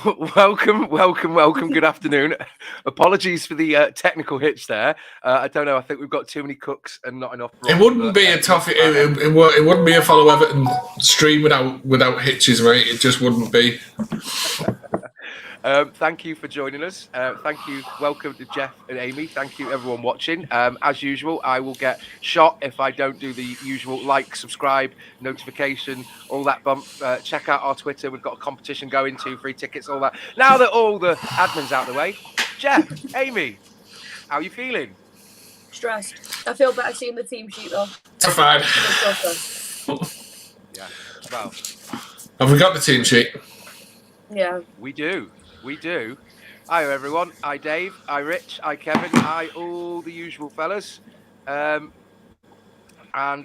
Welcome. Good afternoon. Apologies for the technical hitch there. I don't know. I think we've got too many cooks and not enough. It wouldn't be a tough. It wouldn't be a Follow Everton stream without hitches, right? It just wouldn't be. Thank you for joining us. Thank you. Welcome to Geof and Amy. Thank you, everyone watching. As usual, I will get shot if I don't do the usual like, subscribe, notification, all that bump. Check out our Twitter. We've got a competition going, 2 free tickets, all that. Now that all the admin's out of the way, Geof, Amy, how are you feeling? Stressed. I feel better seeing the team sheet though. Terrified. Yeah. Well, have we got the team sheet? Yeah. We do. Hi everyone. Hi Dave. Hi Rich. Hi Kevin. Hi all the usual fellas. And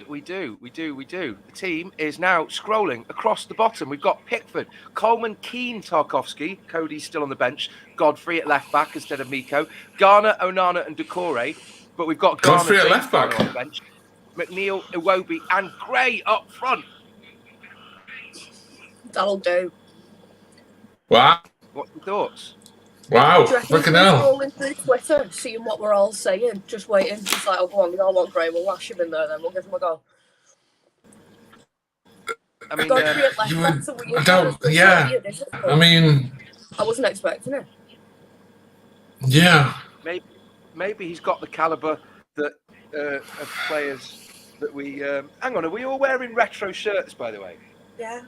we do. The team is now scrolling across the bottom. We've got Pickford, Coleman, Keane, Tarkowski. Cody's still on the bench. Godfrey at left back instead of Miko. Garner, Onana, and Doucouré. But we've got Godfrey at left back on the bench. McNeil, Iwobi, and Gray up front. That'll do. Wow. What's your thoughts? Wow. Look at that. Scrolling through Twitter, seeing what we're all saying, just waiting. Just like, oh, go on, we all want Gray. We'll lash him in there, then we'll give him a go. I mean, I mean, I wasn't expecting it. Yeah. Maybe he's got the caliber that of players that we. Hang on, are we all wearing retro shirts, by the way? Yeah.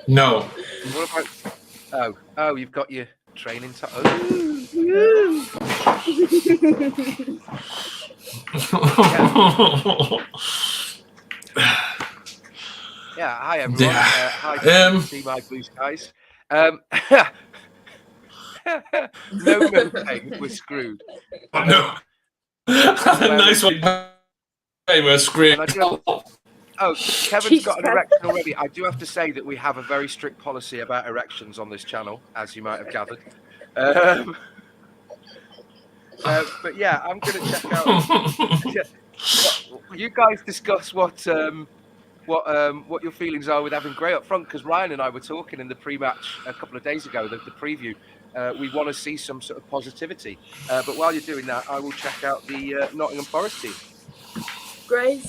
No. What about? Oh, you've got your training. Yeah. Hi everyone. Yeah. Hi. See my blue skies. No, we're screwed. No. Nice one. Hey, we're screwed. Oh, Kevin's got an erection already. I do have to say that we have a very strict policy about erections on this channel, as you might have gathered. But yeah, I'm going to check out. You guys discuss what your feelings are with having Gray up front, because Ryan and I were talking in the pre-match a couple of days ago, the preview. We want to see some sort of positivity. But while you're doing that, I will check out the Nottingham Forest team. Gray's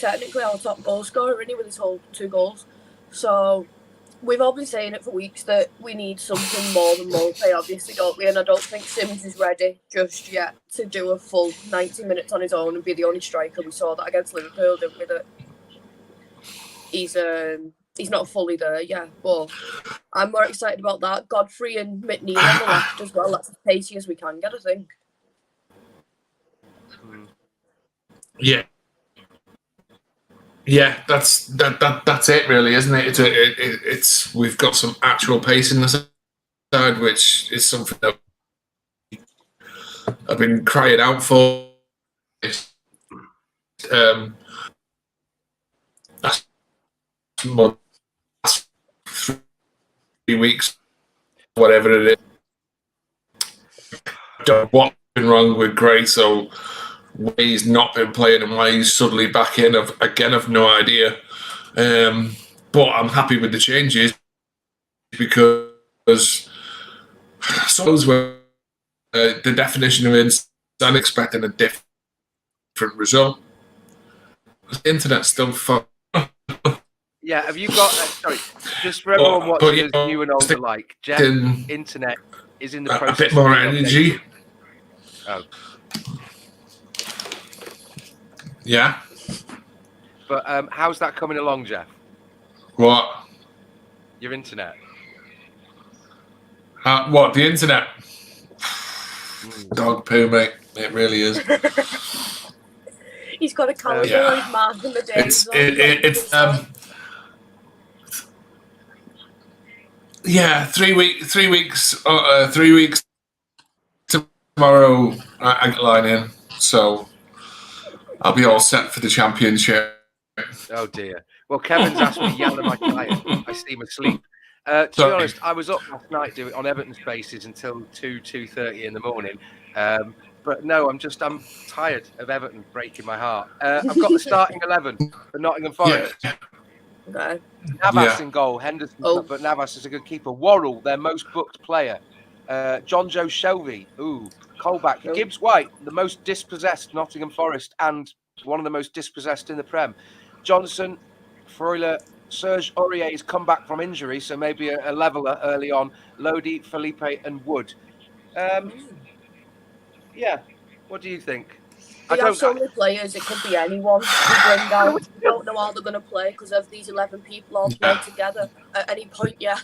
technically our top goal scorer, isn't he, with his whole 2 goals. So we've all been saying it for weeks that we need something more than Mope, obviously, don't we? And I don't think Sims is ready just yet to do a full 90 minutes on his own and be the only striker. We saw that against Liverpool, didn't we? That he's not fully there, yeah. But I'm more excited about that. Godfrey and McNeil on the left as well. That's as pacey as we can get, I think. Yeah. Yeah, that's it, really, isn't it? It's we've got some actual pace in the side, which is something that I've been crying out for. That's 3 weeks, whatever it is. Don't know what's been wrong with Gray, so why he's not been playing and why he's suddenly back in, I've no idea. But I'm happy with the changes because those were the definition of insane, expecting a different result. The internet's still fun. Yeah, have you got? Sorry, just for everyone watching, as new and old alike, Geof, internet is in the process. A bit more energy. Oh. Yeah. But how's that coming along, Geof? What? Your internet. What? The internet? Dog poo, mate. It really is. He's got a calendar on his mouth in the days. Yeah, 3 weeks. 3 weeks tomorrow. I get line in, so I'll be all set for the championship. Oh dear. Well, Kevin's asked me to yell at my client. I see him asleep. To be honest, I was up last night doing on Everton Spaces until 2:30 in the morning. But no, I'm tired of Everton breaking my heart. I've got the starting 11 for Nottingham Forest. Yeah. Okay. Navas in goal. Henderson, Oh. but Navas is a good keeper. Worrell, their most booked player. John Joe Shelby. Ooh. Colback. Oh. Gibbs White, the most dispossessed Nottingham Forest and one of the most dispossessed in the Prem. Johnson, Freuler, Serge Aurier's come back from injury, so maybe a leveller early on. Lodi, Felipe, and Wood. Yeah. What do you think? We have so many players, it could be anyone we bring down. We don't know how they're going to play because of these 11 people all playing together at any point, yeah.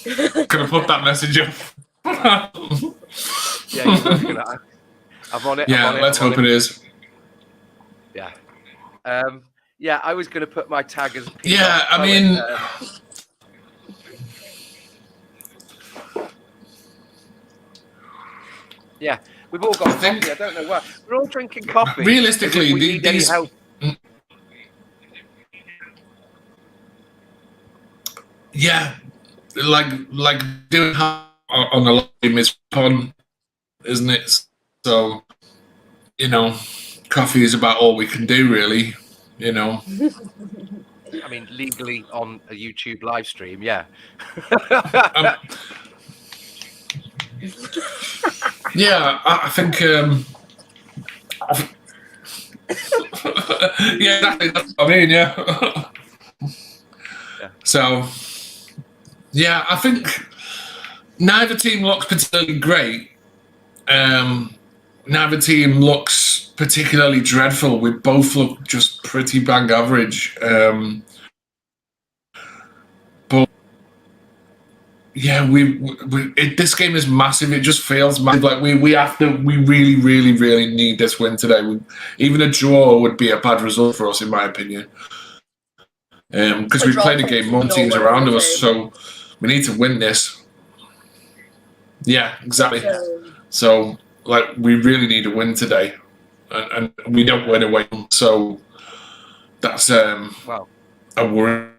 Can I put that message up? Yeah, you're working at it. I'm on it. Yeah, let's hope it is. Yeah. Yeah, I was going to put my tag as Yeah, I mean... yeah, we've all got coffee. I don't know why. We're all drinking coffee. Realistically, we need any help. Yeah, like doing on a live is fun, isn't it? So, coffee is about all we can do, really. I mean, legally on a YouTube live stream, yeah. Yeah, I think. Yeah, exactly. That's what I mean. Yeah. So, yeah, I think neither team looks particularly great. Neither team looks particularly dreadful. We both look just pretty bang average. But yeah, this game is massive. It just feels massive. Like we really, really, really need this win today. Even a draw would be a bad result for us, in my opinion. Because we played a game, more teams around us, so we need to win this. Yeah, exactly. So, we really need a win today, and we don't win away, so that's a worry.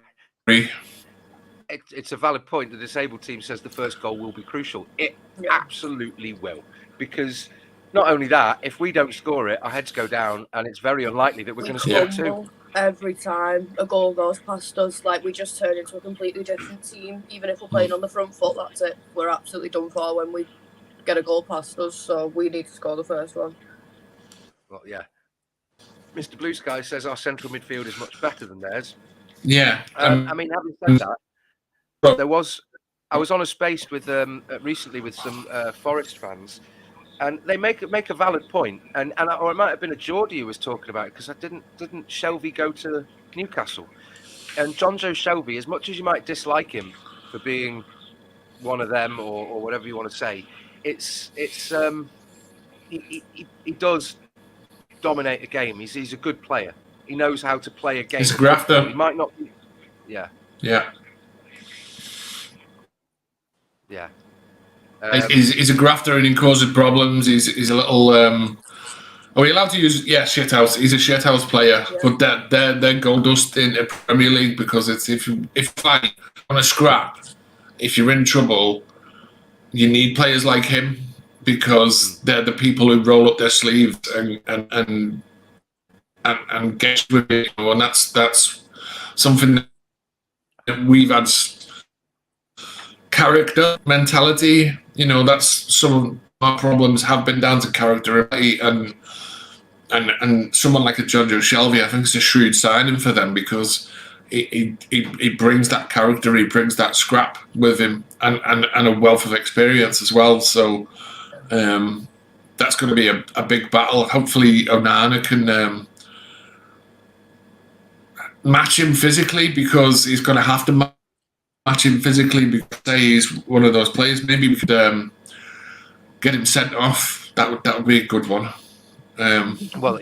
It's a valid point. The disabled team says the first goal will be crucial. It absolutely will, because not only that, if we don't score it, our heads go down, and it's very unlikely that we're going to score two. Every time a goal goes past us, we just turn into a completely different team. Even if we're playing on the front foot, that's it. We're absolutely done for when we get a goal past us, so we need to score the first one. Well, yeah. Mr. Blue Sky says our central midfield is much better than theirs. Yeah. I mean, having said that, I was on a space with recently with some Forest fans, and they make a valid point, or it might have been a Geordie who was talking about it, because didn't Shelby go to Newcastle? And John Joe Shelby, as much as you might dislike him for being one of them or whatever you want to say, he does dominate a game. He's a good player. He knows how to play a game. He's a grafter. He might not be. Yeah. Yeah. Yeah. He's a grafter and he causes problems. He's a little. Are we allowed to use? Yeah, shithouse. He's a shithouse player, but they're gold dust in the Premier League, because it's if fight on a scrap, if you're in trouble, you need players like him, because they're the people who roll up their sleeves and get with it, and that's something that we've had. Character, mentality, that's some of our problems have been down to character, and someone like a John Joe Shelby, I think, is a shrewd signing for them, because he brings that character, he brings that scrap with him, and a wealth of experience as well. So that's going to be a big battle. Hopefully Onana can match him physically, because he's going to have to match him physically, because he's one of those players. Maybe we could get him sent off. That would be a good one. Well,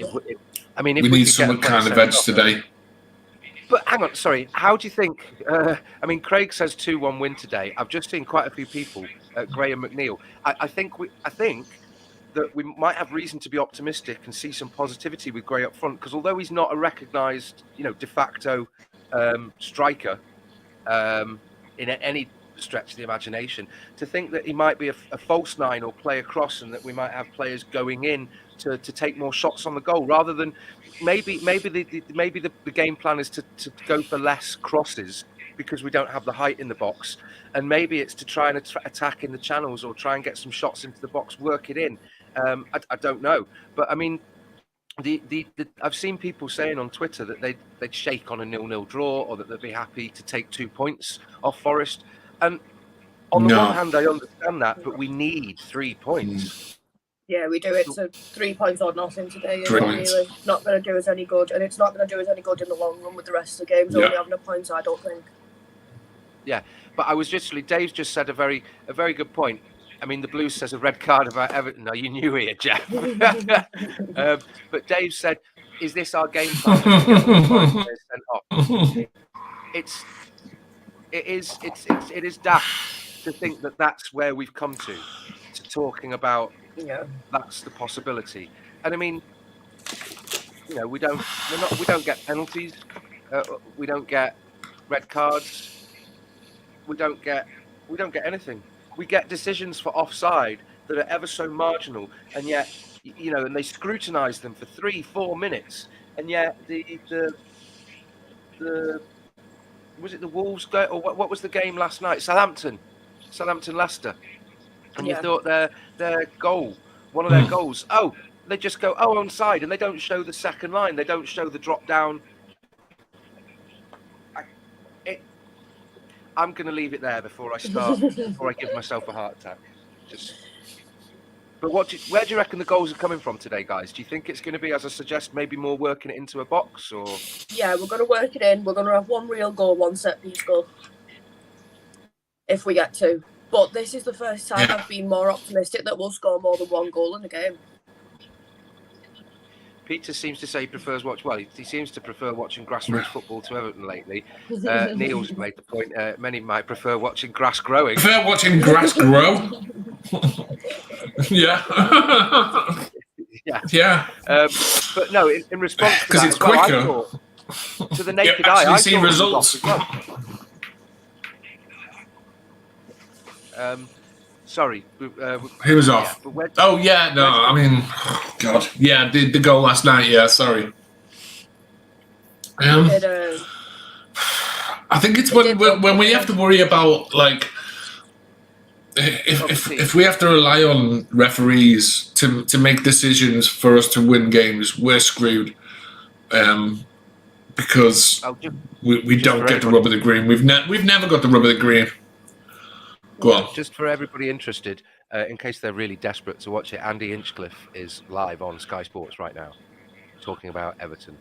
I mean, if we need some kind of edge today. But hang on, sorry. How do you think? I mean, Craig says 2-1 win today. I've just seen quite a few people, Graham McNeil. I think that we might have reason to be optimistic and see some positivity with Gray up front, because although he's not a recognised, de facto striker in any stretch the imagination to think that he might be a false nine or play across, and that we might have players going in to take more shots on the goal, rather than maybe the game plan is to go for less crosses because we don't have the height in the box, and maybe it's to try and attack in the channels or try and get some shots into the box, work it in. I don't know, but I mean, I've seen people saying on Twitter that they'd shake on a 0-0 draw, or that they'd be happy to take 2 points off Forest. And on the one hand, I understand that, but we need 3 points. Yeah, we do. It's a 3 points or nothing today. It's 3 points. really not going to do us any good, and it's not going to do us any good in the long run with the rest of the games. Only having a point, I don't think. Yeah, but I was Dave's just said a very good point. I mean, the Blues says a red card about Everton. No, you knew here, Geof. But Dave said, "Is this our game plan?" It is daft to think that that's where we've come to talking about. That's the possibility. And I mean, we don't get penalties. We don't get red cards. We don't get anything. We get decisions for offside that are ever so marginal, and yet, and they scrutinise them for 3-4 minutes, and yet the was it the Wolves go, or what was the game last night? Southampton Leicester, and you thought their goal, one of their goals, they just go onside, and they don't show the second line, they don't show the drop down. I'm going to leave it there before I give myself a heart attack. But where do you reckon the goals are coming from today, guys? Do you think it's going to be, as I suggest, maybe more working it into a box, or? Yeah, we're going to work it in. We're going to have one real goal, one set piece goal, if we get to. But this is the first time I've been more optimistic that we'll score more than one goal in a game. Peter seems to say he prefers he seems to prefer watching grassroots football to Everton lately. Neil's made the point, many might prefer watching grass growing. Prefer watching grass grow? Yeah. Yeah. But no, in response to that, because it's quicker. To the naked eye, I see results. Sorry. He was off. I mean, God. Yeah, the goal last night, sorry. I think it's when we have to worry about, like, if we have to rely on referees to make decisions for us to win games, we're screwed. Because we don't get the rub of the green. We've never got the rub of the green. Go on. Just for everybody interested, in case they're really desperate to watch it, Andy Hinchcliffe is live on Sky Sports right now, talking about Everton.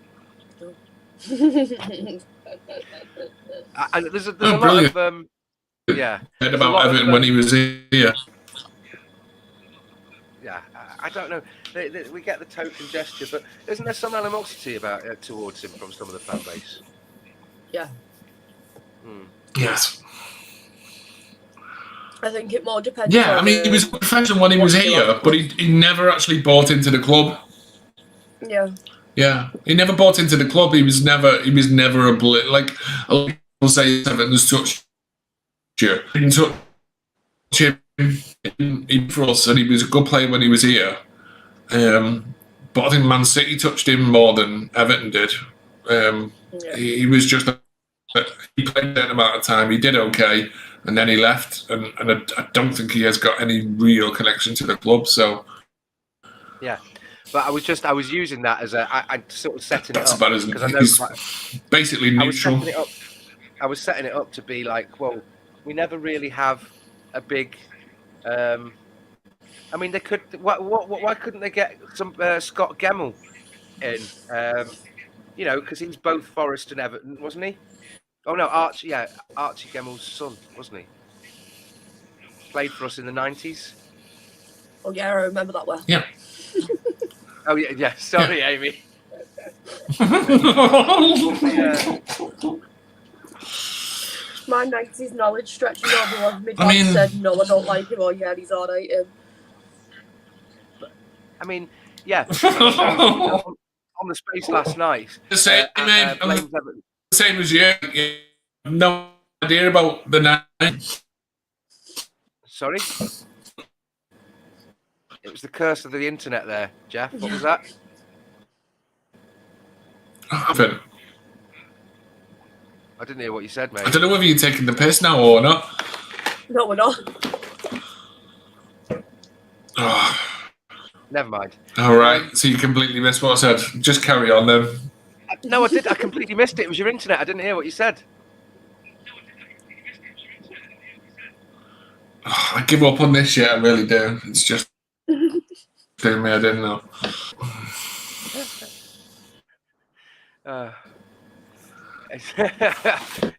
And there's a lot of Heard about Everton when he was here. Yeah, I don't know. We get the token gesture, but isn't there some animosity towards him from some of the fan base? Yeah. Yes. I think it more depends. Yeah, I mean, he was a professional when he was here, but he never actually bought into the club. Yeah. Yeah, he never bought into the club. He was never a like a lot of people say Everton's touched you. He didn't touch him for us, and he was a good player when he was here. But I think Man City touched him more than Everton did. He was just he played that amount of time. He did okay. And then he left, and I don't think he has got any real connection to the club. So, yeah, but I was using that as I sort of setting it up because I know he's basically neutral. I was setting it up to be like, well, we never really have a big. I mean, they could. Why couldn't they get some Scott Gemmell in? Because he's both Forest and Everton, wasn't he? Oh no, Archie Gemmell's son, wasn't he? Played for us in the 90s. Oh yeah, I remember that well. Yeah. Oh yeah. Sorry, Amy. My 90s knowledge stretches over what my dad said. No, I don't like him. Or yeah, he's alright. I mean, yeah. On the space last night. The same, same as you. No idea about the 90s. Sorry? It was the curse of the internet there, Geoff. What was that? I haven't. I didn't hear what you said, I mate. don't know whether you're taking the piss now or not. No, we're not. Oh, Never mind. all right, so you completely missed what I said. Just carry on then. No, I did. I completely missed it. It was your internet. I didn't hear what you said. Oh, I give up on this yet. I really do. It's just doing me. I didn't know.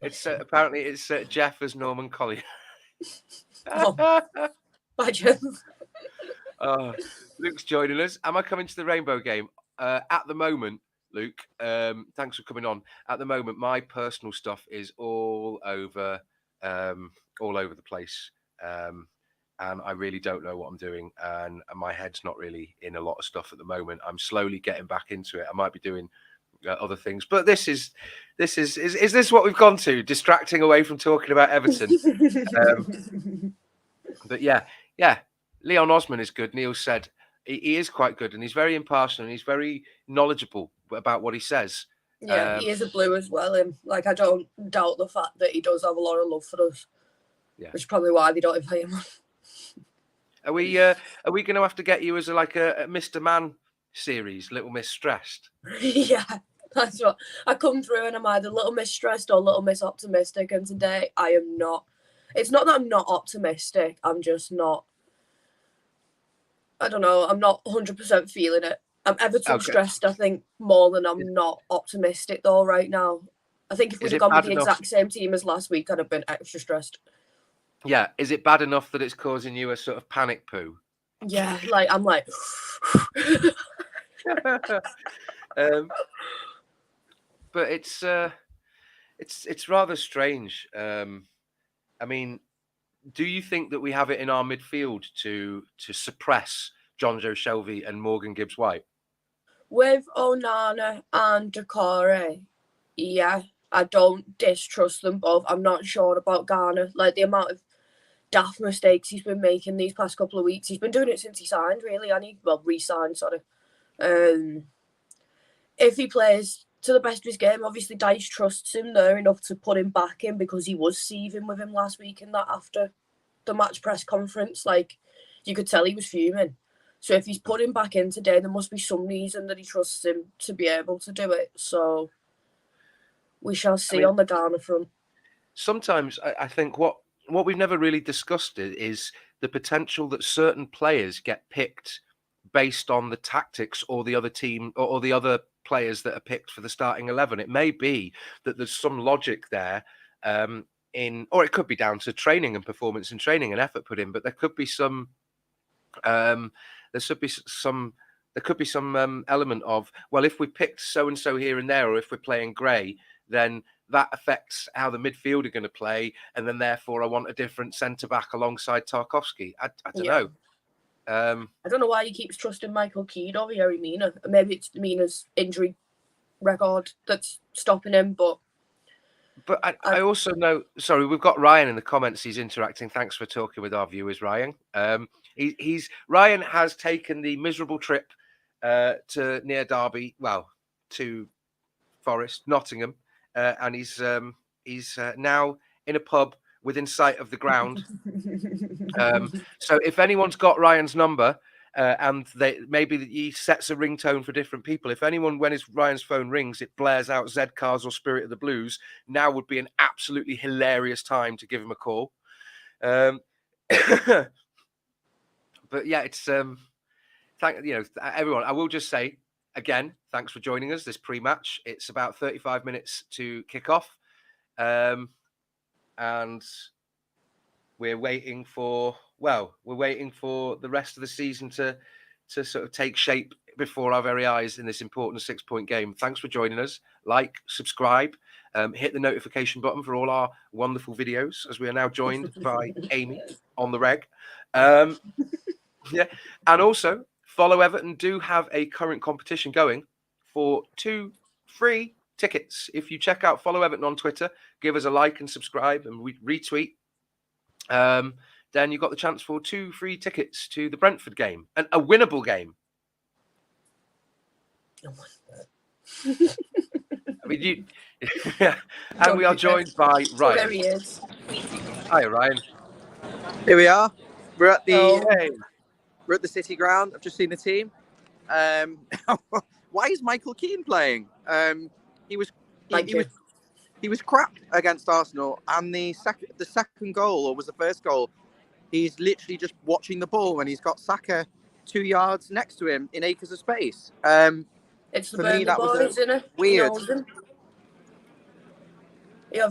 It's apparently it's Geoff as Norman Collier. Imagine. Luke's joining us. Am I coming to the Rainbow game? At the moment, Luke, thanks for coming on. At the moment, my personal stuff is all over the place. And I really don't know what I'm doing, and my head's not really in a lot of stuff at the moment. I'm slowly getting back into it. I might be doing other things, but is this what we've gone to? Distracting away from talking about Everton. But yeah, Leon Osman is good. Neil said he is quite good, and he's very impartial, and he's very knowledgeable about what he says. Yeah, he is a blue as well. And like, I don't doubt the fact that he does have a lot of love for us. Yeah, which is probably why they don't invite him on. Are we going to have to get you as a Mr. Man series, Little Miss Stressed? Yeah, that's what I come through, and I'm either Little Miss Stressed or Little Miss Optimistic. And today I am not. It's not that I'm not optimistic. I'm just not. I don't know. I'm not 100% feeling it. I'm Everton stressed, I think, more than I'm not optimistic though right now. I think if we'd have gone with the exact same team as last week, I'd have been extra stressed. Yeah, is it bad enough that it's causing you a sort of panic poo? Yeah, like I'm like. But it's rather strange. I mean, do you think that we have it in our midfield to suppress John Joe Shelvey and Morgan Gibbs-White? With Onana and Decore, yeah, I don't distrust them both. I'm not sure about Garner. Like, the amount of daft mistakes he's been making these past couple of weeks. He's been doing it since he signed, really, and re-signed, sorry. If he plays to the best of his game, obviously Dyche trusts him there enough to put him back in, because he was seething with him last week in that after the match press conference. Like, you could tell he was fuming. So if he's put him back in today, there must be some reason that he trusts him to be able to do it. So we shall see on the Garner front. Sometimes I think what we've never really discussed is the potential that certain players get picked based on the tactics or the other team or the other players that are picked for the starting 11. It may be that there's some logic there or it could be down to training and performance and training and effort put in, but there could be some element of, well, if we picked so and so here and there, or if we're playing Gray, then that affects how the midfield are going to play, and then therefore I want a different centre back alongside Tarkowski. I don't know. I don't know why he keeps trusting Michael Keane over Yerry Mina. Maybe it's Mina's injury record that's stopping him, but I also know. Sorry, we've got Ryan in the comments. He's interacting. Thanks for talking with our viewers, Ryan. Ryan has taken the miserable trip to near Derby, well, to Forest, Nottingham, and he's now in a pub within sight of the ground. So if anyone's got Ryan's number, and maybe he sets a ringtone for different people. If anyone, when Ryan's phone rings, it blares out Z Cars or Spirit of the Blues, now would be an absolutely hilarious time to give him a call. But yeah, it's everyone. I will just say again, thanks for joining us this pre-match. It's about 35 minutes to kick off, and we're waiting for the rest of the season to sort of take shape before our very eyes in this important 6-point game. Thanks for joining us. Like, subscribe, hit the notification button for all our wonderful videos, as we are now joined by Amy on the reg. Yeah, and also follow Everton. Do have a current competition going for 2 free tickets. If you check out Follow Everton on Twitter, give us a like and subscribe, and we retweet. then you've got the chance for 2 free tickets to the Brentford game, and a winnable game. I mean, you. And we are joined by There Ryan. he is. Hi, Ryan. Here we are. We're at the Hey. we're at the City ground. I've just seen the team. Why is Michael Keane playing? He was crap against Arsenal, and the second goal, or was the first goal, he's literally just watching the ball when he's got Saka 2 yards next to him in acres of space. It's the for me, Burnley that was boys, isn't it? weird.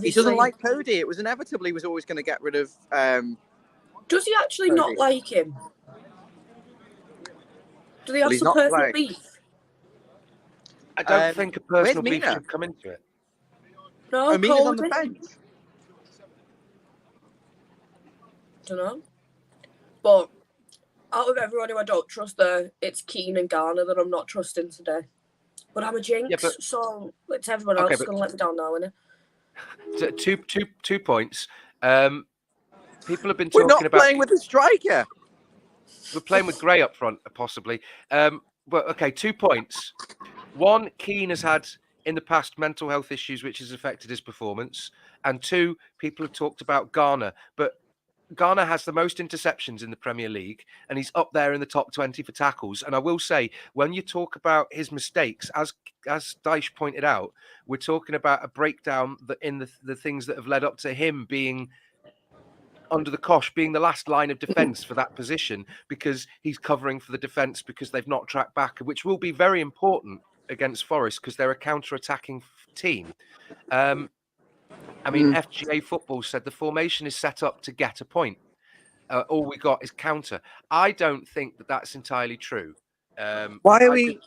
He doesn't like Cody. It was inevitable he was always going to get rid of. Does he actually Cody. not like him? Do they have some personal beef? I don't think a personal beef Mina? should come into it. No, Mina's on the Cody. bench. Don't know. But out of everyone who I don't trust there, it's Keane and Garner that I'm not trusting today. But I'm a jinx, so it's everyone else going to let me down now, isn't it? 2 points. People have been We're talking not about playing with a striker. We're playing with Gray up front, possibly. But okay, 2 points. One, Keane has had in the past mental health issues, which has affected his performance. And 2, people have talked about Garner, but Garner has the most interceptions in the Premier League, and he's up there in the top 20 for tackles. And I will say, when you talk about his mistakes, as Dyche pointed out, we're talking about a breakdown in the things that have led up to him being under the cosh, being the last line of defence for that position, because he's covering for the defence because they've not tracked back, which will be very important against Forest because they're a counter-attacking team. I mean, FGA Football said the formation is set up to get a point. All we got is counter. I don't think that that's entirely true. Why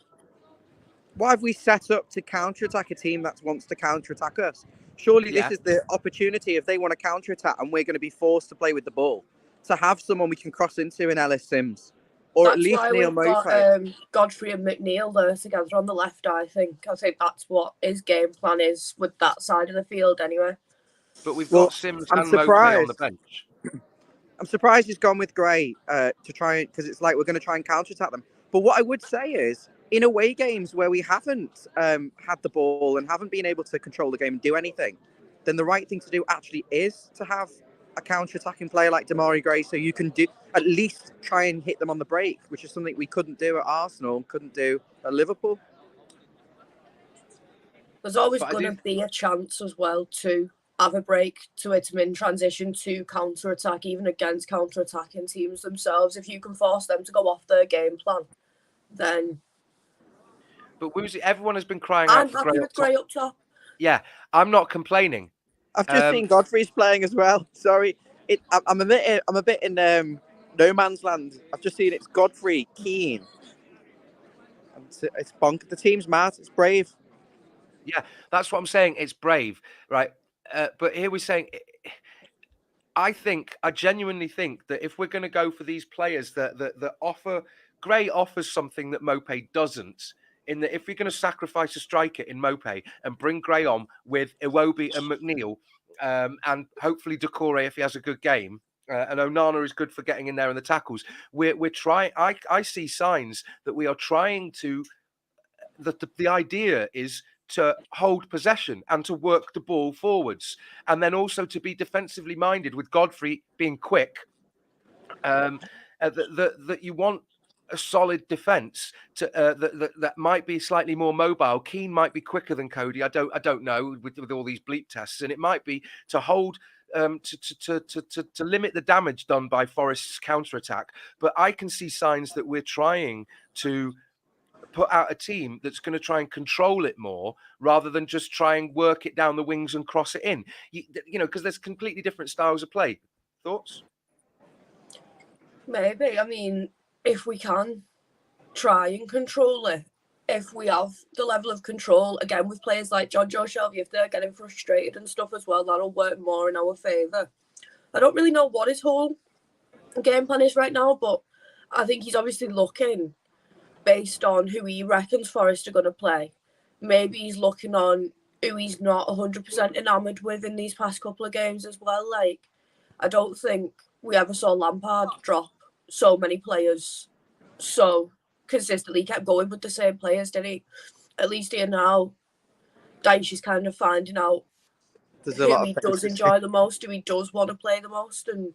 have we set up to counter-attack a team that wants to counter-attack us? Surely this is the opportunity, if they want to counter-attack and we're going to be forced to play with the ball, to have someone we can cross into in Ellis Sims. Or that's at least why Neil we've got Mofe. Godfrey and McNeil there together on the left, I think. I think that's what his game plan is with that side of the field anyway. But we've got Sims and Mofe on the bench. I'm surprised he's gone with Gray to try, because it's like we're going to try and counter-attack them. But what I would say is, in away games where we haven't had the ball and haven't been able to control the game and do anything, then the right thing to do actually is to have a counter-attacking player like Damari Gray, so you can at least try and hit them on the break, which is something we couldn't do at Arsenal, couldn't do at Liverpool. There's always going to be a chance as well to have a break to it in transition to counter-attack, even against counter-attacking teams themselves. If you can force them to go off their game plan, then... But everyone has been crying out for Gray up top. Yeah, I'm not complaining. I've just seen Godfrey's playing as well. Sorry, I'm a bit in no man's land. I've just seen it's Godfrey, Keane. It's bonk. The team's mad. It's brave. Yeah, that's what I'm saying. It's brave, right? But here we're saying, I genuinely think that if we're going to go for these players that offer, Gray offers something that Mope doesn't. In that, if we're going to sacrifice a striker in Mope and bring Gray on with Iwobi and McNeil, and hopefully Doucouré if he has a good game, and Onana is good for getting in there in the tackles, we're trying. I see signs that we are trying to. The idea is to hold possession and to work the ball forwards, and then also to be defensively minded with Godfrey being quick. That you want a solid defense that might be slightly more mobile. Keane might be quicker than Cody. I don't know with all these bleep tests, and it might be to hold to limit the damage done by Forest's counter-attack. But I can see signs that we're trying to put out a team that's going to try and control it more rather than just try and work it down the wings and cross it in. You know, because there's completely different styles of play. Thoughts? Maybe. I mean, if we can try and control it, if we have the level of control, again, with players like John Joe Shelby, if they're getting frustrated and stuff as well, that'll work more in our favour. I don't really know what his whole game plan is right now, but I think he's obviously looking based on who he reckons Forest are going to play. Maybe he's looking on who he's not 100% enamoured with in these past couple of games as well. Like, I don't think we ever saw Lampard drop so many players so consistently. He kept going with the same players, didn't he? At least here now, Dyche is kind of finding out who he does enjoy the most, who he does want to play the most, and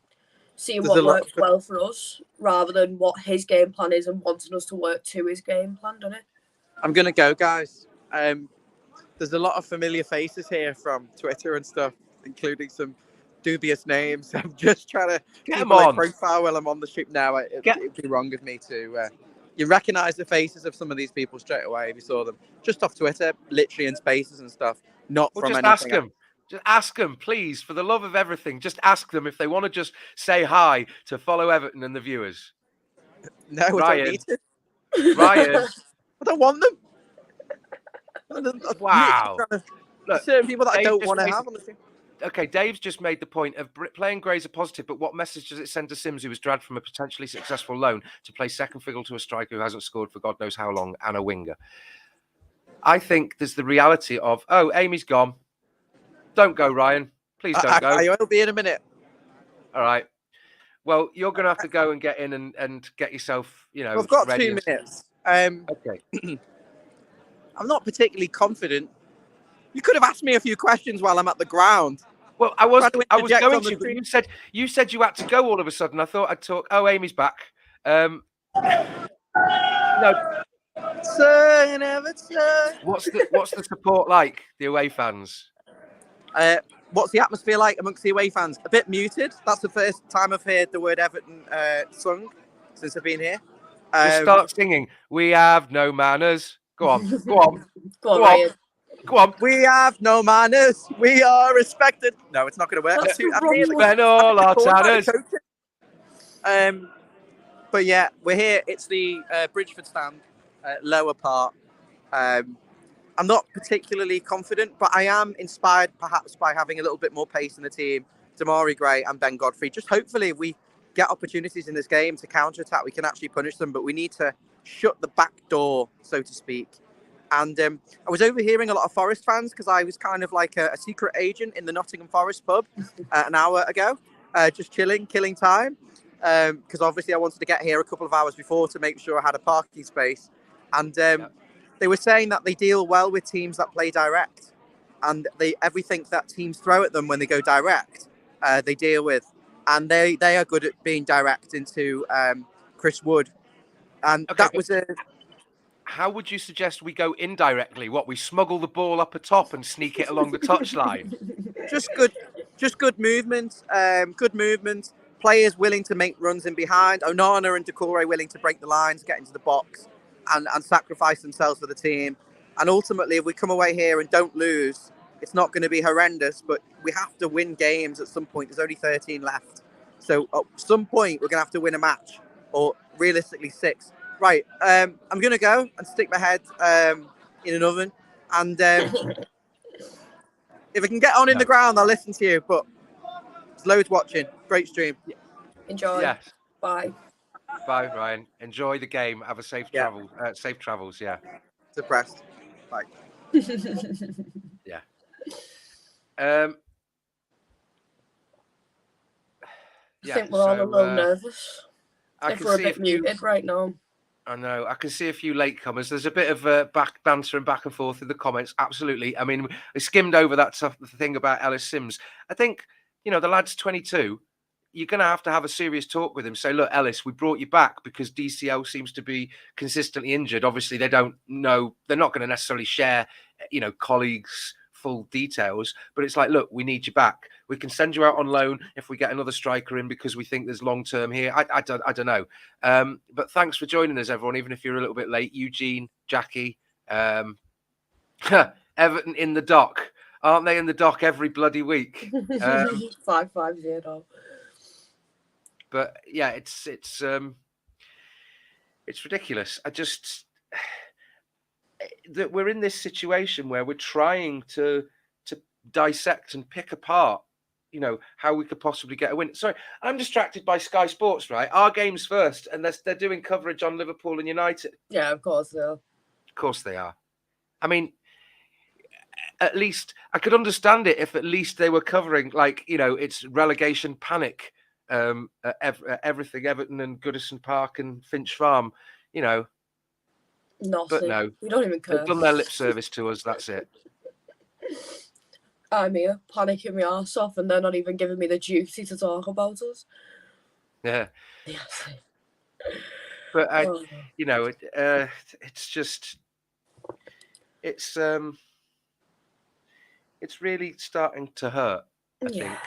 seeing what works well for us, rather than what his game plan is and wanting us to work to his game plan, doesn't it? I'm going to go, guys. There's a lot of familiar faces here from Twitter and stuff, including some dubious names. I'm just trying to keep a profile while I'm on the ship now. It'd be wrong of me to... you recognise the faces of some of these people straight away if you saw them. Just off Twitter, literally in spaces and stuff. Not from just anything. Ask them. Just ask them, please, for the love of everything. Just ask them if they want to just say hi to follow Everton and the viewers. No, Ryan. I don't need to. Ryan. I don't want them. Wow. Look, certain people that I don't want to have on the team. Okay, Dave's just made the point of playing Gray's a positive, but what message does it send to Sims, who was dragged from a potentially successful loan to play second fiddle to a striker who hasn't scored for God knows how long and a winger? I think there's the reality of, oh, Amy's gone. Don't go, Ryan. Please don't go. I will be in a minute. All right. Well, you're going to have to go and get in and get yourself, I've got ready 2 minutes. Okay. I'm not particularly confident. You could have asked me a few questions while I'm at the ground. Well, I was going to, but you said you had to go all of a sudden. I thought I'd talk. Oh, Amy's back. No. Turn, Everton. What's the support like, the away fans? What's the atmosphere like amongst the away fans? A bit muted. That's the first time I've heard the word Everton sung since I've been here. Just start singing. We have no manners. Go on. Go on. Go on. Go on. We have no manners. We are respected. No, it's not going to work. Spend all our tanners. But yeah, we're here. It's the Bridgeford stand, lower part. I'm not particularly confident, but I am inspired perhaps by having a little bit more pace in the team. Damari Gray and Ben Godfrey. Just hopefully if we get opportunities in this game to counter-attack, we can actually punish them, but we need to shut the back door, so to speak. And I was overhearing a lot of Forest fans because I was kind of like a secret agent in the Nottingham Forest pub an hour ago, just chilling, killing time. Because obviously I wanted to get here a couple of hours before to make sure I had a parking space. And they were saying that they deal well with teams that play direct. And everything that teams throw at them when they go direct, they deal with. And they are good at being direct into Chris Wood. And that was a... How would you suggest we go indirectly? What, we smuggle the ball up a top and sneak it along the touchline? Just good movement. Good movement. Players willing to make runs in behind. Onana and Decore willing to break the lines, get into the box and sacrifice themselves for the team. And ultimately, if we come away here and don't lose, it's not going to be horrendous, but we have to win games at some point. There's only 13 left. So at some point, we're going to have to win a match, or realistically 6. Right, I'm going to go and stick my head in an oven. And if I can get on in the ground, I'll listen to you. But it's loads watching. Great stream. Enjoy. Yes. Bye. Bye, Ryan. Enjoy the game. Have a safe travel. Safe travels, yeah. Depressed. Bye. Yeah. I think we're all a little nervous. If we're a bit muted right now. I know. I can see a few latecomers. There's a bit of banter and back and forth in the comments. Absolutely. I mean, I skimmed over that stuff, the thing about Ellis Sims. I think, the lad's 22. You're going to have a serious talk with him. Say, look, Ellis, we brought you back because DCL seems to be consistently injured. Obviously, they don't know. They're not going to necessarily share, colleagues' full details. But it's like, look, we need you back. We can send you out on loan if we get another striker in because we think there's long term here. I don't know. But thanks for joining us, everyone, even if you're a little bit late. Eugene, Jackie, Everton in the dock. Aren't they in the dock every bloody week? 550. But yeah, it's ridiculous. That we're in this situation where we're trying to dissect and pick apart, how we could possibly get a win. Sorry, I'm distracted by Sky Sports, right? Our game's first, and they're doing coverage on Liverpool and United. Yeah, of course they are. Of course they are. I mean, at least I could understand it if at least they were covering, it's relegation panic everything, Everton and Goodison Park and Finch Farm, you know. Nothing. But no, we don't even care. they've done their lip service to us. That's it. I'm here panicking my arse off, and they're not even giving me the duty to talk about us. Yeah. Yes. But Oh. you know, it's just, it's really starting to hurt. I think.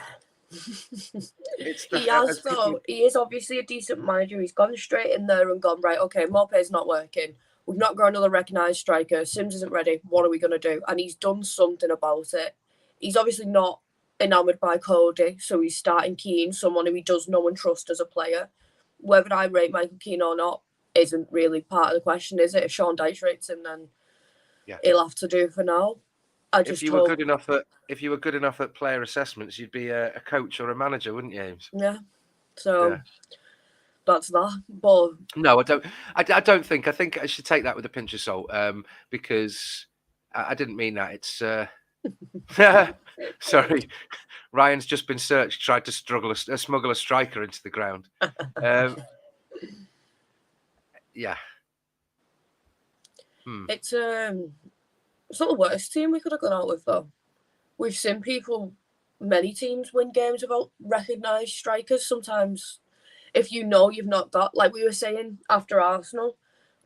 It's he has though. He is obviously a decent manager. He's gone straight in there and gone, right, okay, Morpé's not working. We've not got another recognised striker. Sims isn't ready. What are we going to do? And he's done something about it. He's obviously not enamoured by Cody, so he's starting Keane, someone who he does know and trust as a player. Whether I rate Michael Keane or not isn't really part of the question, is it? If Sean Dyche rates him, then he'll have to do for now. If you were good enough at player assessments, you'd be a coach or a manager, wouldn't you, James? Yeah. So that's that. But no, I don't. I don't think. I think I should take that with a pinch of salt, because I didn't mean that. It's sorry, Ryan's just been searched. Tried to smuggle a striker into the ground. Yeah. It's not the worst team we could have gone out with, though. We've seen many teams win games without recognised strikers. Sometimes, if you know you've not got, like we were saying after Arsenal,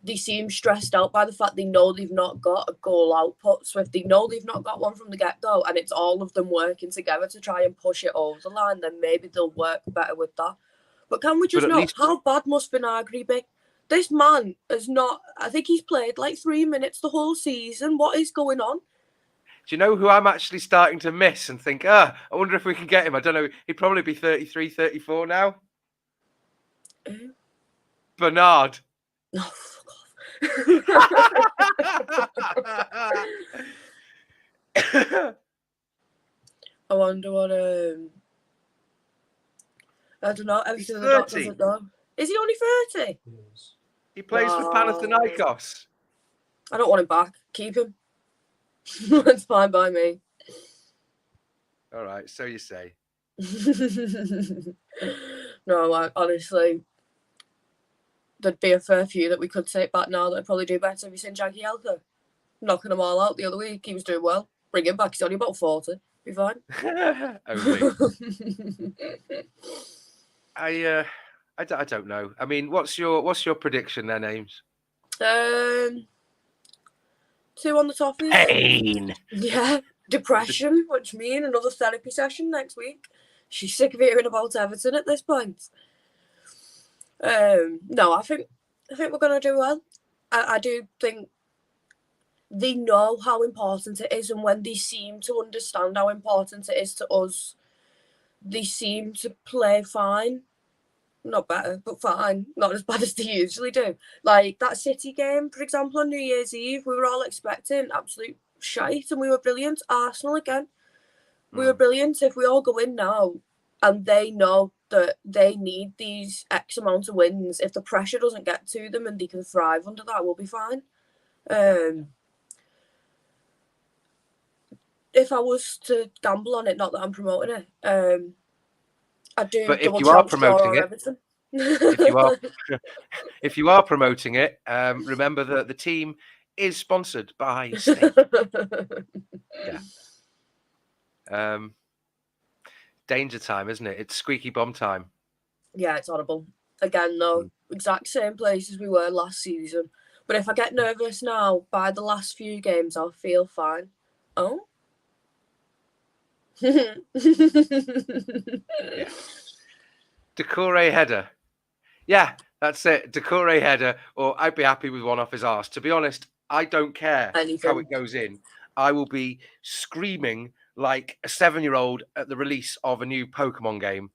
they seem stressed out by the fact they know they've not got a goal output. So if they know they've not got one from the get-go and it's all of them working together to try and push it over the line, then maybe they'll work better with that. But can we just know, how bad must Vinagre be? This man has not, I think he's played like 3 minutes the whole season. What is going on? Do you know who I'm actually starting to miss and think, I wonder if we can get him? I don't know. He'd probably be 33, 34 now. Bernard. Oh, fuck off. I wonder what, I don't know. Everything the doctor doesn't know. Is he only 30? Yes. He plays for Panathinaikos. I don't want him back. Keep him. It's fine by me. All right, so you say. No, honestly, there'd be a fair few that we could take back now that'd probably do better. Have you seen Jagielka? Knocking them all out the other week. He was doing well. Bring him back. He's only about 40. Be fine. Only. I don't know. I mean, what's your prediction then, Ames? 2 on the toffees. Pain. Yeah. Depression. What do you mean? Another therapy session next week. She's sick of hearing about Everton at this point. No, I think we're gonna do well. I do think they know how important it is, and when they seem to understand how important it is to us, they seem to play fine. Not better, but fine. Not as bad as they usually do. Like that City game, for example, on New Year's Eve, we were all expecting absolute shite, and we were brilliant. Arsenal again. We were brilliant. If we all go in now and they know that they need these X amount of wins, if the pressure doesn't get to them and they can thrive under that, we'll be fine. If I was to gamble on it, not that I'm promoting it, I do. But if you are promoting it, if you are promoting it, remember that the team is sponsored by State. Yeah. Danger time, isn't it? It's squeaky bomb time. Yeah, it's horrible. Again, though, exact same place as we were last season. But if I get nervous now, by the last few games, I'll feel fine. Oh. Yeah. Decore header. Yeah, that's it. Decore header, or I'd be happy with one off his arse. To be honest, I don't care how it goes in. I will be screaming like a 7-year-old at the release of a new Pokemon game.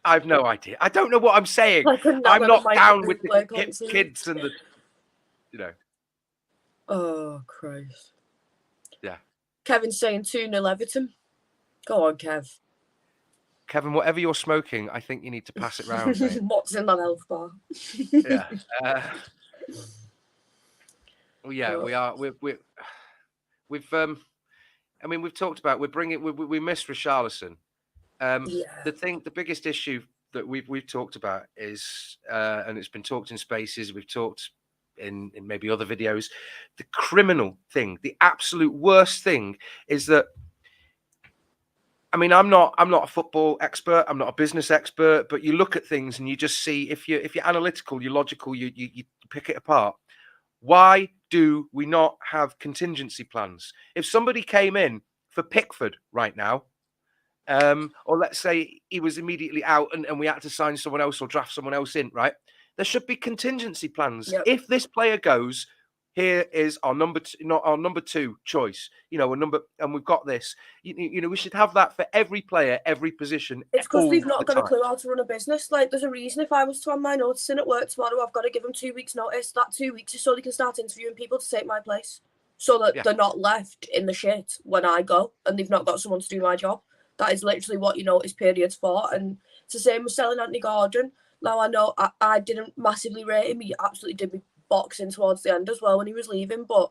I've no idea. I don't know what I'm saying. I'm not down with the hip kids and the, you know. Oh, Christ. Yeah. Kevin's saying 2-0 Everton. Go on, Kev. Kevin, whatever you're smoking, I think you need to pass it round. Mate. What's in that health bar? Yeah. Well, yeah, we are. We've. I mean, we've talked about we miss Richarlison. The biggest issue that we've talked about is, and it's been talked in spaces, we've talked in maybe other videos, the criminal thing, the absolute worst thing is that, I mean, I'm not a football expert, I'm not a business expert, but you look at things and you just see, if you're analytical, you're logical, you pick it apart. Why do we not have contingency plans? If somebody came in for Pickford right now, or let's say he was immediately out and we had to sign someone else or draft someone else in, right? There should be contingency plans. Yep. If this player goes, here is our number not our number 2 choice, and we've got this. We should have that for every player, every position. It's because they've not got time. a clue how to run a business. Like, there's a reason if I was to have my notice in at work tomorrow, I've got to give them 2 weeks' notice. That 2 weeks is so they can start interviewing people to take my place, so that they're not left in the shit when I go and they've not got someone to do my job. That is literally what your notice period's for. And it's the same with selling Anthony Gordon. Now, I know I didn't massively rate him. He absolutely did me boxing towards the end as well when he was leaving. But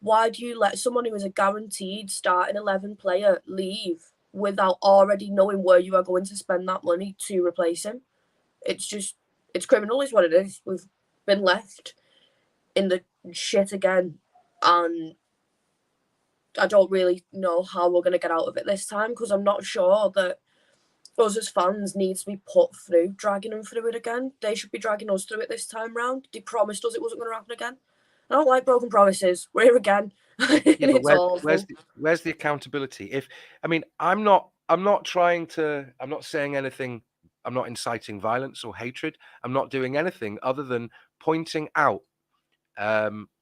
why do you let someone who is a guaranteed starting 11 player leave without already knowing where you are going to spend that money to replace him? It's criminal is what it is. We've been left in the shit again. And I don't really know how we're going to get out of it this time, because I'm not sure that us as fans need to be put through dragging them through it again. They should be dragging us through it this time round. They promised us it wasn't going to happen again. I don't like broken promises. We're here again. Where's the accountability? I'm not saying anything. I'm not inciting violence or hatred. I'm not doing anything other than pointing out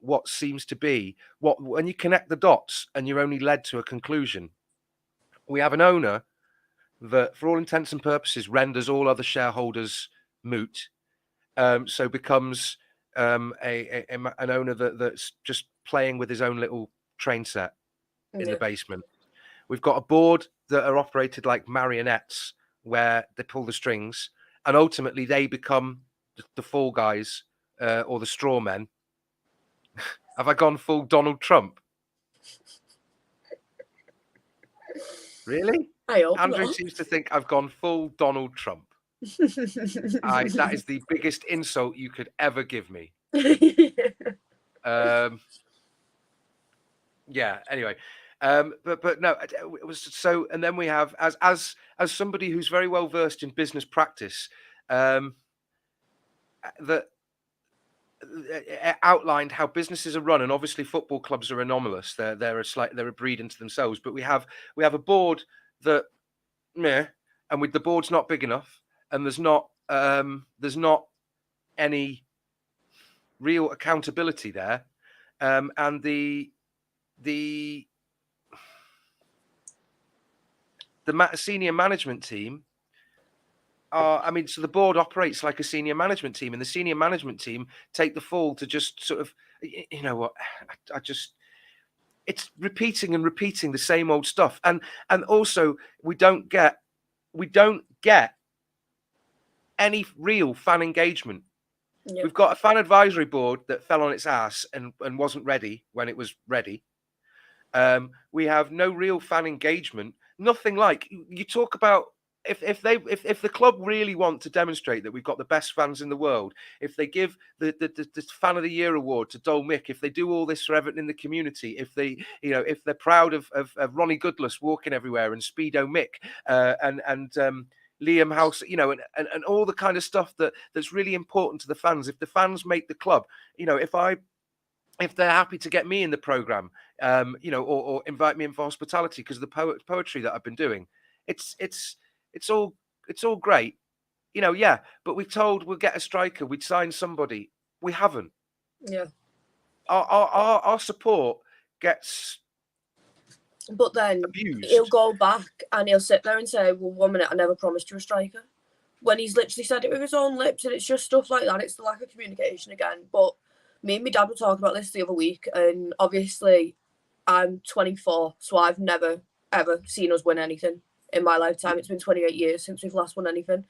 what seems to be when you connect the dots and you're only led to a conclusion. We have an owner that, for all intents and purposes, renders all other shareholders moot. So becomes an owner that's just playing with his own little train set in the basement. We've got a board that are operated like marionettes, where they pull the strings, and ultimately they become the fall guys or the straw men. Have I gone full Donald Trump? Really? I hope Andrew not. seems to think I've gone full Donald Trump. That is the biggest insult you could ever give me. Anyway, but no, it was so. And then we have, as somebody who's very well versed in business practice, that outlined how businesses are run, and obviously football clubs are anomalous. They're a breed into themselves. But we have a board that, and with the board's not big enough, and there's not any real accountability there, and the senior management team so the board operates like a senior management team, and the senior management team take the fall to just sort of, it's repeating the same old stuff, and also we don't get any real fan engagement. Yep. We've got a fan advisory board that fell on its ass and wasn't ready when it was ready. We have no real fan engagement. Nothing like you talk about. If the club really want to demonstrate that we've got the best fans in the world, if they give the Fan of the Year award to Dole Mick, if they do all this for Everton in the community, if they're proud of Ronnie Goodless walking everywhere and Speedo Mick and Liam House, and all the kind of stuff that's really important to the fans. If the fans make the club, if they're happy to get me in the program, or invite me in for hospitality because of the poetry that I've been doing, it's all great, but we're told we'll get a striker, we'd sign somebody. We haven't. Yeah. Our support gets but then abused. He'll go back and he'll sit there and say, well, 1 minute, I never promised you a striker. When he's literally said it with his own lips, and it's just stuff like that. It's the lack of communication again. But me and my dad were talking about this the other week, and obviously I'm 24, so I've never, ever seen us win anything in my lifetime. It's been 28 years since we've last won anything.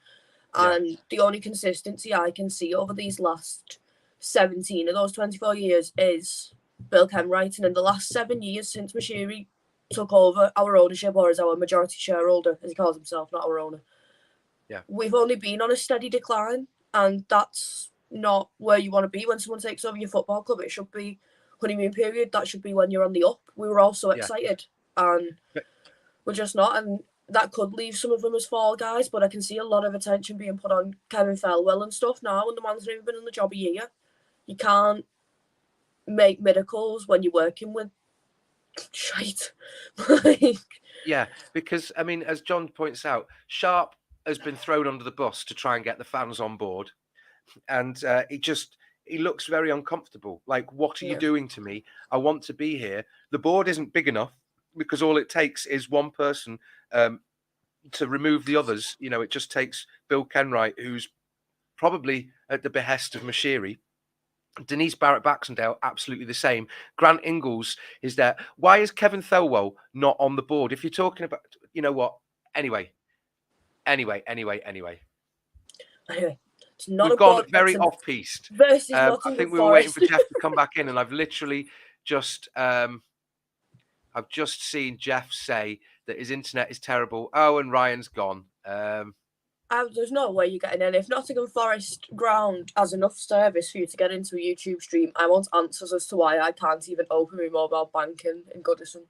And the only consistency I can see over these last 17 of those 24 years is Bill Kenwright. And in the last 7 years since Mashiri took over our ownership, or as our majority shareholder, as he calls himself, not our owner. Yeah. We've only been on a steady decline, and that's not where you want to be when someone takes over your football club. It should be honeymoon period. That should be when you're on the up. We were all so excited, and we're just not. And that could leave some of them as fall guys, but I can see a lot of attention being put on Kevin Felwell and stuff now, and the man's not even been in the job a year. You can't make miracles when you're working with shite. Yeah, because, I mean, as John points out, Sharp has been thrown under the bus to try and get the fans on board. And he looks very uncomfortable. Like, what are you doing to me? I want to be here. The board isn't big enough because all it takes is one person to remove the others. You know, it just takes Bill Kenwright, who's probably at the behest of Mashiri. Denise Barrett-Baxendale, absolutely the same. Grant Ingalls is there. Why is Kevin Thelwell not on the board? If you're talking about, you know what? Anyway. Anyway, it's not We've gone very off-piste. Versus I Nottingham think we were Forest. waiting for Geof to come back in, and I've literally just I've just seen Geof say that his internet is terrible. Oh, and Ryan's gone. There's no way you're getting in. If Nottingham Forest ground has enough service for you to get into a YouTube stream, I want answers as to why I can't even open my mobile banking in Goodison.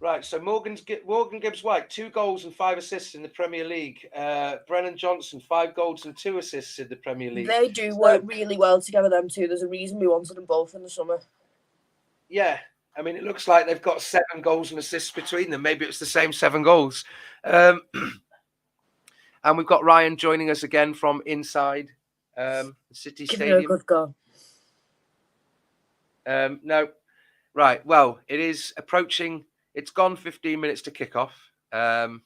Right, so Morgan Gibbs-White, 2 goals and 5 assists in the Premier League. Brennan Johnson, 5 goals and 2 assists in the Premier League. They do work really well together, them two. There's a reason we wanted them both in the summer. Yeah, I mean, it looks like they've got 7 goals and assists between them. Maybe it's the same 7 goals. And we've got Ryan joining us again from inside the City Stadium. Give it a good go. No, right. Well, it is approaching. It's gone 15 minutes to kick off. You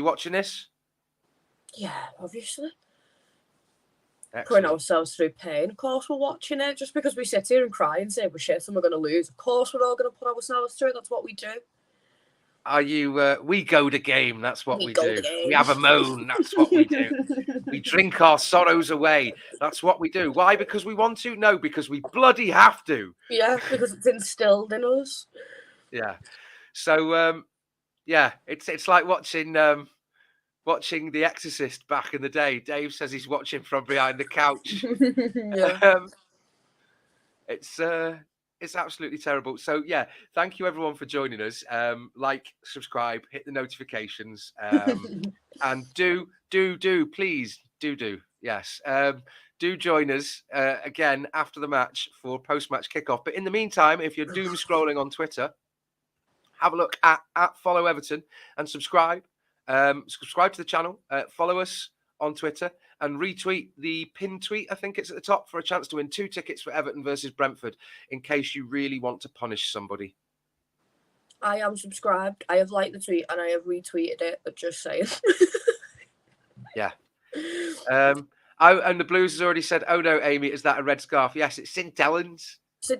watching this? Yeah, obviously. Excellent. Putting ourselves through pain. Of course we're watching it. Just because we sit here and cry and say we're shit and we're going to lose. Of course we're all going to put ourselves through it. That's what we do. Are you? We go the game. That's what we do. The game. We have a moan. That's what we do. We drink our sorrows away. That's what we do. Why? Because we want to? No, because we bloody have to. Yeah, because it's instilled in us. Yeah. So, yeah, it's like watching watching The Exorcist back in the day. Dave says he's watching from behind the couch. Yeah. It's absolutely terrible. So yeah, thank you everyone for joining us. Like, subscribe, hit the notifications, and please do. Yes. Do join us again after the match for post-match kickoff. But in the meantime, if you're doom scrolling on Twitter, have a look at Follow Everton and subscribe. Subscribe to the channel. Follow us on Twitter and retweet the pinned tweet. I think it's at the top for a chance to win 2 tickets for Everton versus Brentford in case you really want to punish somebody. I am subscribed. I have liked the tweet and I have retweeted it. But just saying. Yeah. And the Blues has already said, "Oh no, Amy, is that a red scarf?" Yes, it's St. Helens. So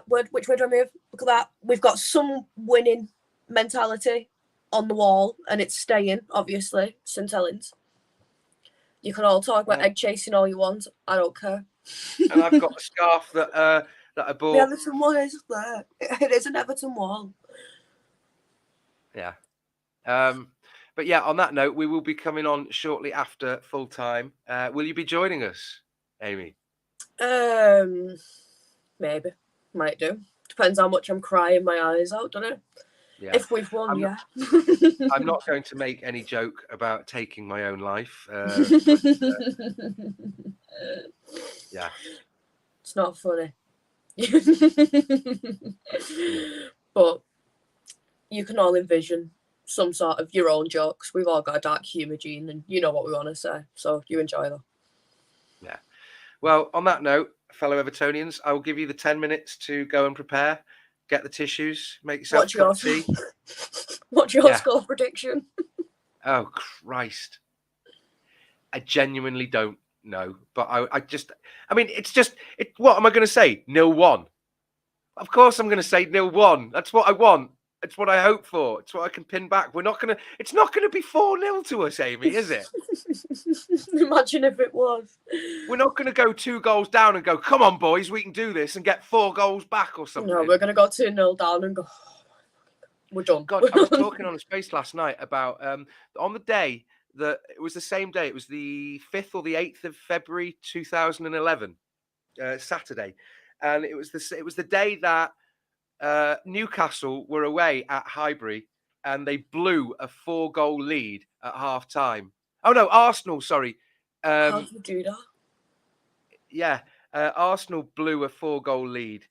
which way do I move? Look at that. We've got some winning mentality on the wall, and it's staying, obviously. St. Helens. You can all talk about egg chasing all you want. I don't care. And I've got a scarf that I bought. The Everton wall is there. It is an Everton wall. Yeah. But yeah, on that note, we will be coming on shortly after full time. Will you be joining us, Amy? Maybe. Might do. Depends how much I'm crying my eyes out, doesn't it? Yeah. If we've won, yeah. I'm not going to make any joke about taking my own life. Yeah. It's not funny. But you can all envision some sort of your own jokes. We've all got a dark humour gene, and you know what we want to say. So you enjoy them. Yeah. Well, on that note, fellow Evertonians, I will give you the 10 minutes to go and prepare, get the tissues, make yourself a cup of tea. What's your score prediction? Oh, Christ. I genuinely don't know. But I mean, what am I going to say? 0-1. Of course I'm going to say 0-1. That's what I want. It's what I hope for. It's what I can pin back. It's not going to be 4-0 to us, Amy, is it? Imagine if it was. We're not going to go 2 goals down and go, come on, boys, we can do this and get 4 goals back or something. No, we're going to go 2-0 down and go, oh we're done. God, I was talking on a space last night about on the day that it was the same day. It was the 5th or the 8th of February 2011, Saturday, and it was the day that Newcastle were away at Highbury and they blew a 4-goal lead at half time. Oh no, Arsenal, sorry. How do you do that? Yeah, Arsenal blew a 4-goal lead.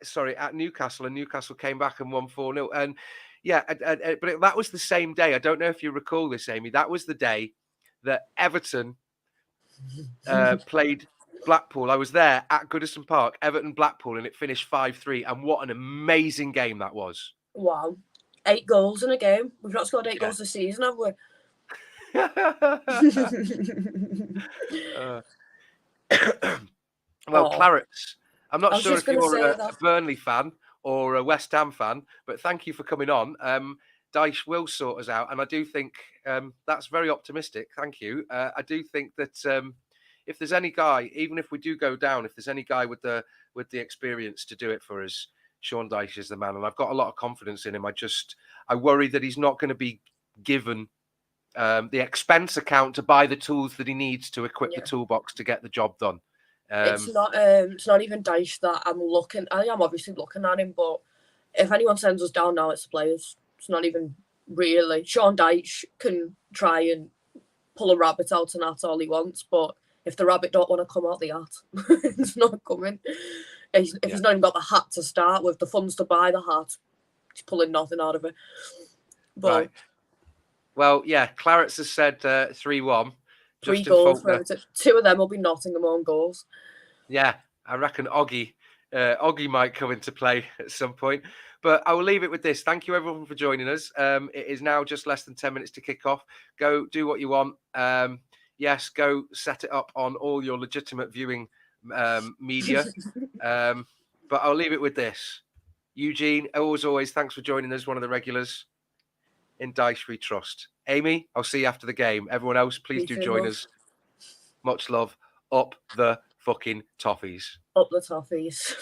Sorry, at Newcastle, and Newcastle came back and won 4-0. And yeah, but that was the same day. I don't know if you recall this, Amy. That was the day that Everton played Blackpool. I was there at Goodison Park, Everton Blackpool, and it finished 5-3. And what an amazing game that was. Wow. 8 goals in a game. We've not scored 8 goals this season, have we? Well, Clarets, I'm not sure if you're a that. Burnley fan or a West Ham fan, but thank you for coming on. Dyche will sort us out, and I do think that's very optimistic. Thank you. I do think that if there's any guy, even if we do go down, if there's any guy with the experience to do it for us, Sean Dyche is the man, and I've got a lot of confidence in him. I worry that he's not going to be given the expense account to buy the tools that he needs to equip the toolbox to get the job done. It's not even Dyche that I'm looking. I am obviously looking at him, but if anyone sends us down now, it's the players. It's not even really. Sean Dyche can try and pull a rabbit out an hat all he wants, but if the rabbit don't want to come out the hat, it's not coming. If he's not even got the hat to start with, the funds to buy the hat, he's pulling nothing out of it. But, right. Well, yeah, Clarets has said 3-1. 3 goals for Everton. 2 of them will be Nottingham own goals. Yeah, I reckon Oggy might come into play at some point. But I will leave it with this. Thank you, everyone, for joining us. It is now just less than 10 minutes to kick off. Go do what you want. Yes, go set it up on all your legitimate viewing media. But I'll leave it with this. Eugene, as always, thanks for joining us, one of the regulars. In Dyche we trust. Amy, I'll see you after the game. Everyone else, please do join us. Much love. Up the fucking toffees. Up the toffees.